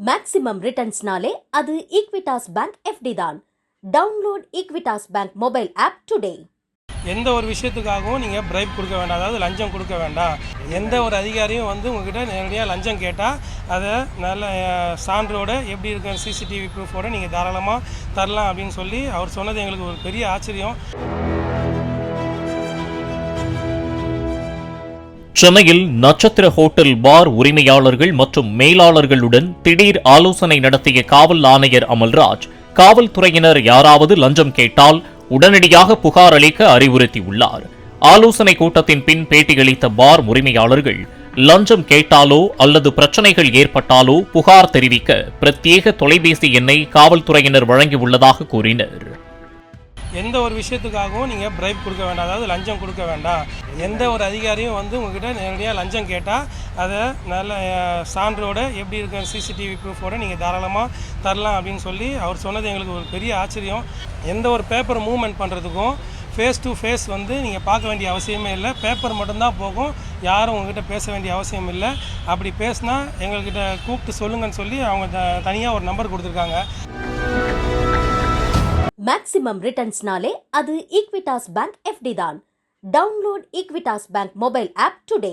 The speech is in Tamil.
மேக்ஸிமம் ரிட்டர்ன்ஸ்னாலே அது ஈக்விட்டாஸ் பேங்க் எஃப்டி தான். Download Equitas bank mobile app today. எந்த ஒரு விஷயத்துக்காகவும் நீங்கள் பிரைப் கொடுக்க வேண்டாம், அதாவது லஞ்சம் கொடுக்க வேண்டாம். எந்த ஒரு அதிகாரியும் உங்ககிட்ட நேரடியாக லஞ்சம் கேட்டால் அதை நல்ல சான்றோட எப்படி இருக்க சிசிடிவி ப்ரூஃபோடு நீங்கள் தாராளமாக தரலாம் அப்படின்னு சொல்லி அவர் சொன்னது எங்களுக்கு ஒரு பெரிய ஆச்சரியம். சென்னையில் நட்சத்திர ஹோட்டல் பார் உரிமையாளர்கள் மற்றும் மேலாளர்களுடன் திடீர் ஆலோசனை நடத்திய காவல் ஆணையர் அமல்ராஜ், காவல்துறையினர் யாராவது லஞ்சம் கேட்டால் உடனடியாக புகார் அளிக்க அறிவுறுத்தியுள்ளார். ஆலோசனை கூட்டத்தின் பின் பேட்டியளித்த பார் உரிமையாளர்கள், லஞ்சம் கேட்டாலோ அல்லது பிரச்சனைகள் ஏற்பட்டாலோ புகார் தெரிவிக்க பிரத்யேக தொலைபேசி எண்ணை காவல்துறையினர் வழங்கியுள்ளதாக கூறினர். எந்த ஒரு விஷயத்துக்காகவும் நீங்கள் பிரைப் கொடுக்க வேண்டாம், அதாவது லஞ்சம் கொடுக்க வேண்டாம். எந்த ஒரு அதிகாரியும் உங்ககிட்ட நேரடியாக லஞ்சம் கேட்டால் அதை நல்ல சான்றோட எப்படி இருக்க சிசிடிவி ப்ரூஃபோடு நீங்கள் தாராளமாக தரலாம் அப்படின்னு சொல்லி அவர் சொன்னது எங்களுக்கு ஒரு பெரிய ஆச்சரியம். எந்த ஒரு பேப்பர் மூவ்மெண்ட் பண்ணுறதுக்கும் ஃபேஸ் டு ஃபேஸ் நீங்கள் பார்க்க வேண்டிய அவசியமே இல்லை. பேப்பர் மட்டும்தான் போகும், யாரும் உங்ககிட்ட பேச வேண்டிய அவசியம் இல்லை. அப்படி பேசினா எங்கள்கிட்ட கூப்பிட்டு சொல்லுங்கன்னு சொல்லி அவங்க தனியாக ஒரு நம்பர் கொடுத்துருக்காங்க. மேக்ஸிமம் ரிட்டர்ன்ஸ்னாலே அது ஈக்விட்டாஸ் பேங்க் எஃப்டி தான். Download Equitas bank mobile app today.